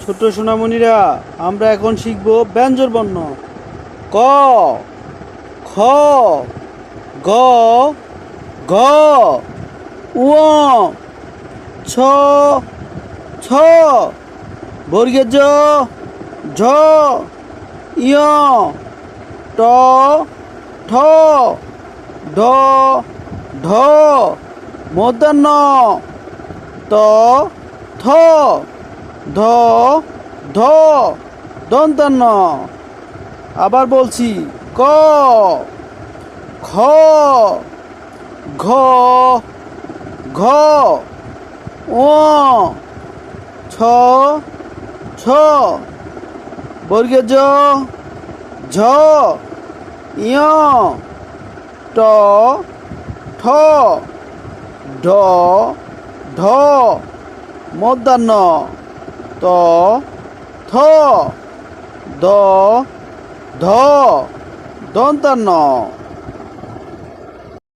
ছোট সোনামণিরা, আমরা এখন শিখব ব্যঞ্জন বর্ণ। ক, খ, গ, ঘ, ঙ, ছ, ছ, বর্গের জ, ঝ, ইয়, ট, ঠ, ড, ঢ, মূর্ধন্য ত, থ, ধ, ধ, দন্তান্ন। আবার বলছি, ক, খ, ঘ, ঘ, ঙ, ছ, ছ, বর্গের জ, ঝ, ইয়, ট, ঠ, ড, ঢ, মূর্ধন্য ত, থ, দ, ধ, দন্তান্ন।